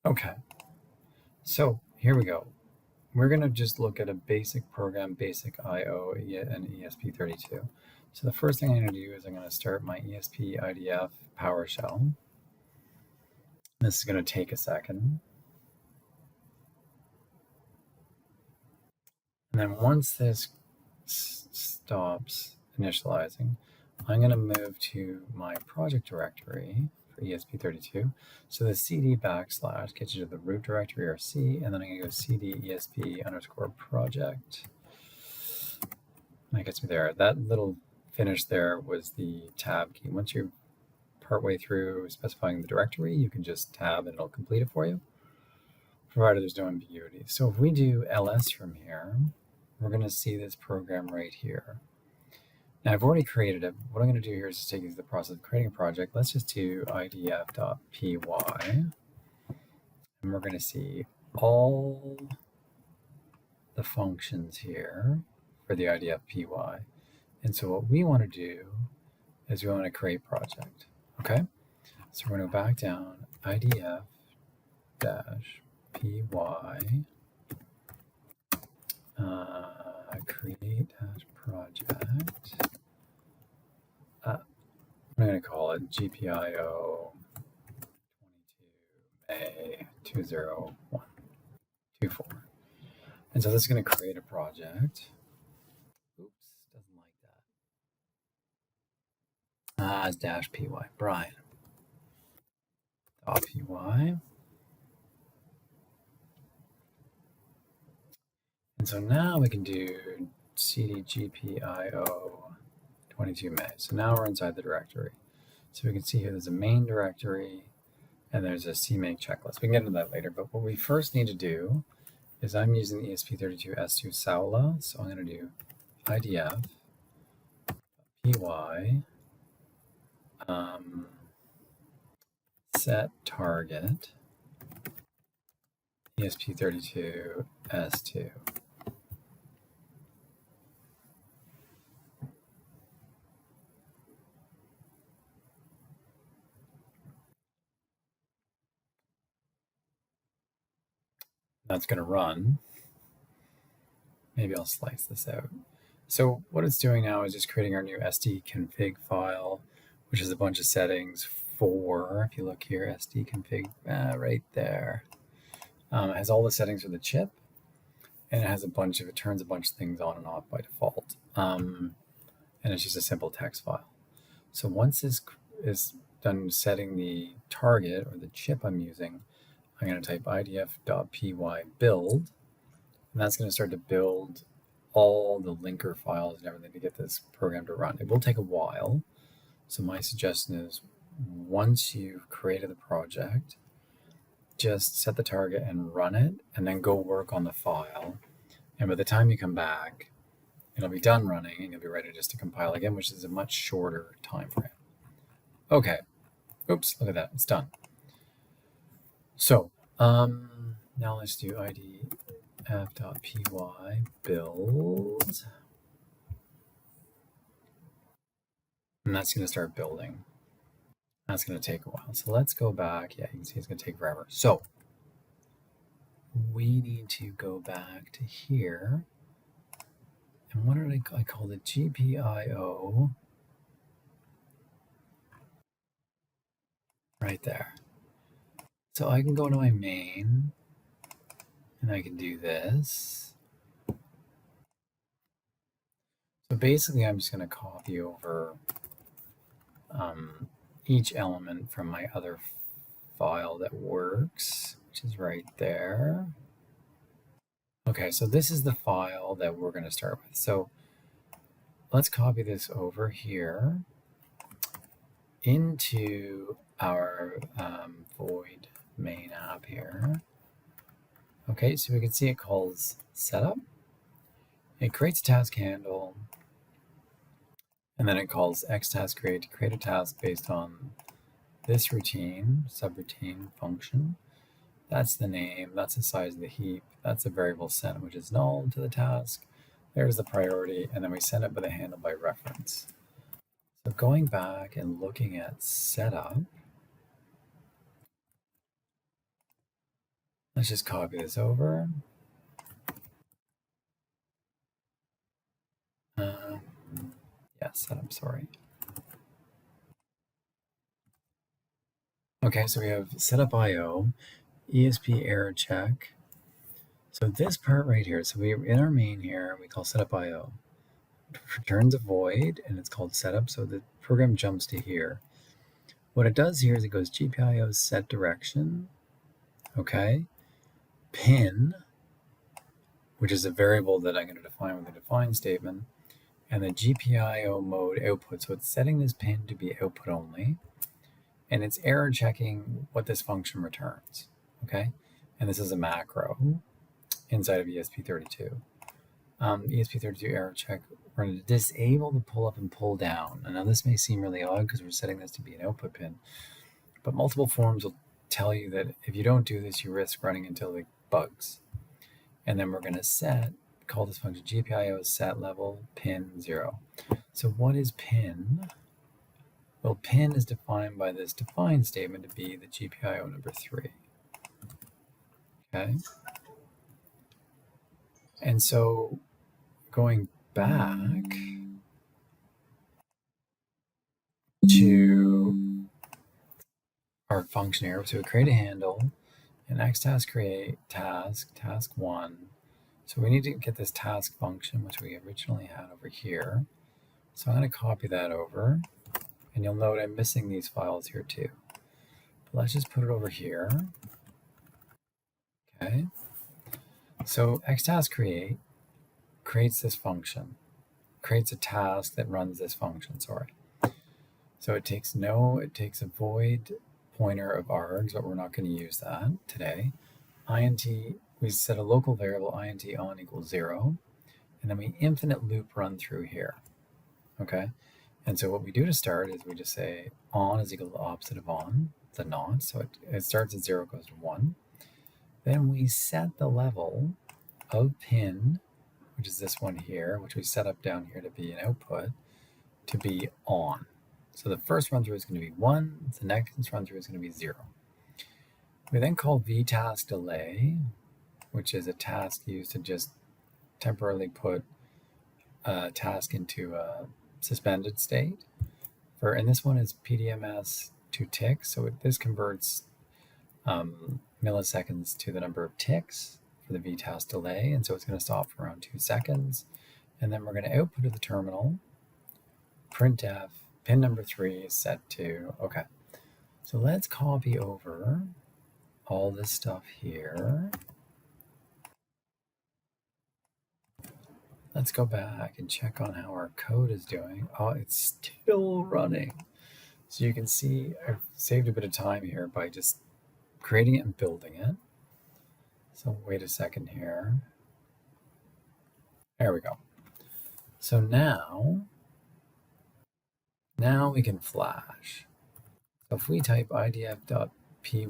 Okay, so here we go. We're going to just look at a basic program, basic IO and ESP32. So the first thing I'm going to do is I'm going to start my ESP IDF PowerShell. This is going to take a second. And then once this stops initializing, I'm going to move to my project directory for ESP32. So the CD backslash gets you to the root directory or C, and then I'm going to go CD ESP underscore project. That gets me there. That little finish there was the tab key. Once you're partway through specifying the directory, you can just tab and it'll complete it for you, provided there's no ambiguity. So if we do ls from here, we're going to see this program right here. Now I've already created it. What I'm going to do here is just take you through the process of creating a project. Let's just do idf.py, and we're going to see all the functions here for the idf.py. And so what we want to do is we want to create project. Okay, so we're going to go back down, idf-py, create project. I'm going to call it GPIO 22 May 20124. And so this is going to create a project. Oops, doesn't like that. It's dash py, Brian. .py. And so now we can do cd GPIO 22 May. So now we're inside the directory. So we can see here there's a main directory and there's a CMake checklist. We can get into that later, but what we first need to do is I'm using the ESP32 S2 Saula. So I'm going to do idf py set target ESP32 S2. That's going to run. Maybe I'll slice this out. So what it's doing now is just creating our new SD config file, which is a bunch of settings for, if you look here, SD config right there. It has all the settings for the chip, and it has a bunch of, it turns a bunch of things on and off by default. And it's just a simple text file. So once this is done setting the target or the chip I'm using, I'm going to type idf.py build, and that's going to start to build all the linker files and everything to get this program to run. It will take a while. So my suggestion is once you've created the project, just set the target and run it, and then go work on the file. And by the time you come back, it'll be done running and you'll be ready just to compile again, which is a much shorter time frame. Okay. Oops, look at that. It's done. So now let's do idf.py build. And that's going to start building. That's going to take a while. So let's go back. Yeah, you can see it's going to take forever. So we need to go back to here. And what did I call it? GPIO. Right there. So I can go to my main, and I can do this. So basically, I'm just going to copy over each element from my other file that works, which is right there. Okay, so this is the file that we're going to start with. So let's copy this over here into our void main app here. Okay, so we can see it calls setup. It creates a task handle, and then it calls xTaskCreate to create a task based on this routine, subroutine function. That's the name, that's the size of the heap, that's the variable sent, which is null to the task. There's the priority, and then we send it with a handle by reference. So going back and looking at setup, Let's just copy this over. Yeah, setup, sorry. Okay, so we have setup IO, ESP error check. So this part right here, so we in our main here, we call setup IO. It returns a void and it's called setup. So the program jumps to here. What it does here is it goes GPIO set direction, okay, pin, which is a variable that I'm going to define with a define statement, and the GPIO mode output. So it's setting this pin to be output only, and it's error checking what this function returns, okay? And this is a macro inside of ESP32. ESP32 error check, we're going to disable the pull up and pull down. And now this may seem really odd because we're setting this to be an output pin, but multiple forms will tell you that if you don't do this, you risk running into like bugs. And then we're going to call this function GPIO set level pin 0. So what is pin? Well, pin is defined by this define statement to be the GPIO number 3. Okay. And so going back to our function here, so we create a handle, and xtask create task 1. So we need to get this task function, which we originally had over here. So I'm going to copy that over, and you'll note I'm missing these files here too. But let's just put it over here. Okay. So xtask create creates this function, creates a task that runs this function, sorry. So it takes a void pointer of args, but we're not going to use that today. Int, we set a local variable int on equals 0, and then we infinite loop run through here. Okay. And so what we do to start is we just say on is equal to the opposite of on, the not. So it starts at 0, goes to 1. Then we set the level of pin, which is this one here, which we set up down here to be an output, to be on. So the first run through is going to be 1, the next run through is going to be 0. We then call vtask delay, which is a task used to just temporarily put a task into a suspended state. And this one is PDMS to ticks, so this converts milliseconds to the number of ticks for the vtask delay, and so it's going to stop for around 2 seconds. And then we're going to output to the terminal, printf, pin number 3 is set to, okay. So let's copy over all this stuff here. Let's go back and check on how our code is doing. Oh, it's still running. So you can see I've saved a bit of time here by just creating it and building it. So wait a second here. There we go. So now we can flash. So if we type idf.py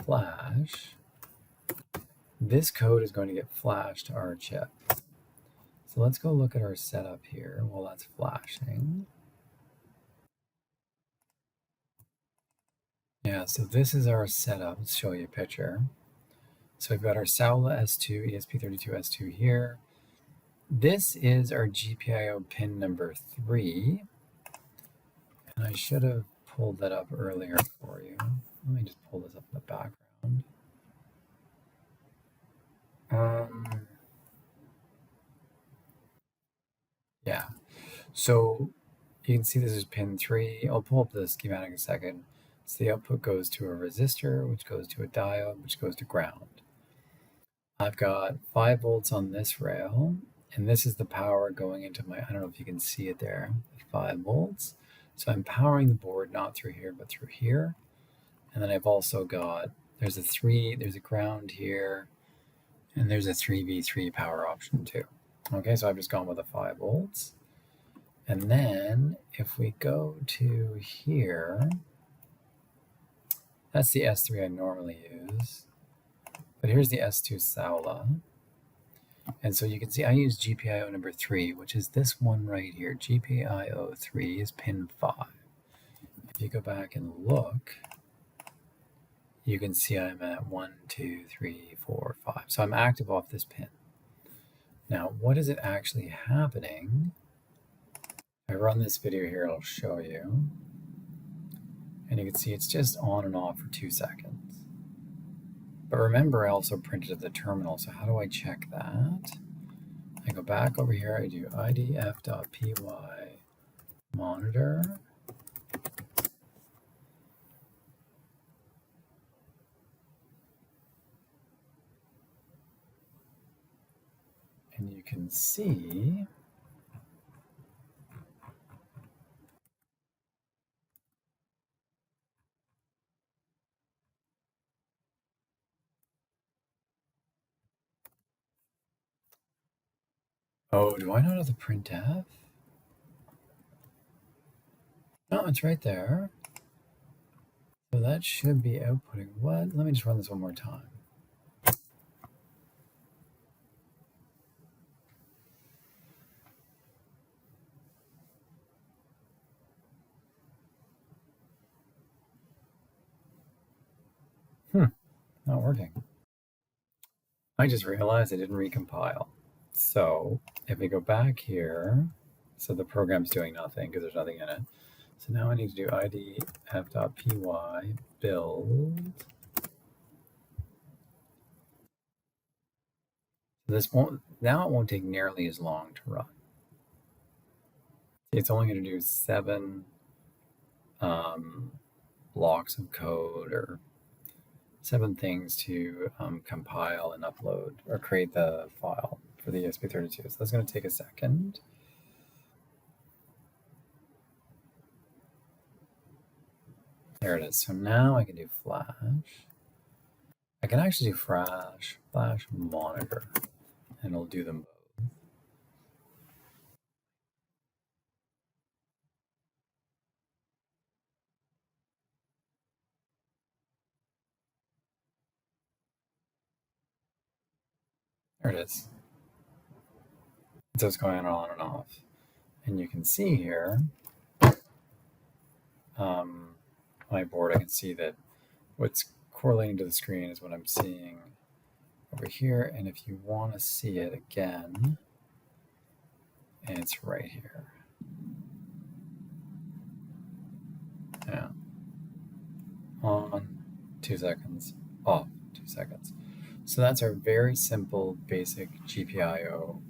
flash, this code is going to get flashed to our chip. So let's go look at our setup here while that's flashing. Yeah, so this is our setup. Let's show you a picture. So we've got our Saula S2, ESP32 S2 here. This is our GPIO pin number 3. And I should have pulled that up earlier for you. Let me just pull this up in the background. Yeah, so you can see this is pin 3. I'll pull up the schematic in a second. So the output goes to a resistor, which goes to a diode, which goes to ground. I've got 5 volts on this rail, and this is the power going into my, I don't know if you can see it there, 5 volts. So I'm powering the board not through here, but through here. And then I've also got, there's a ground here, and there's a 3v3 power option too. Okay, so I've just gone with the 5 volts. And then if we go to here, that's the S3 I normally use. But here's the S2 Saula. And so you can see I use GPIO number 3, which is this one right here. GPIO 3 is pin 5. If you go back and look, you can see I'm at 1, 2, 3, 4, 5. So I'm active off this pin. Now, what is it actually happening? If I run this video here, it'll show you. And you can see it's just on and off for 2 seconds. But remember, I also printed at the terminal, so how do I check that? I go back over here, I do idf.py monitor. And you can see oh, do I not have the printf? No, it's right there. So that should be outputting what? Let me just run this one more time. Not working. I just realized I didn't recompile. So if we go back here, so the program's doing nothing because there's nothing in it. So now I need to do idf.py build. This won't, now it won't take nearly as long to run. It's only going to do 7 blocks of code or 7 things to compile and upload or create the file for the ESP32. So that's going to take a second. There it is. So now I can do Flash. I can actually do Flash monitor, and it'll do them both. There it is. So it's going on and off. And you can see here, my board, I can see that what's correlating to the screen is what I'm seeing over here. And if you want to see it again, it's right here. Yeah. On 2 seconds, off 2 seconds. So that's our very simple, basic GPIO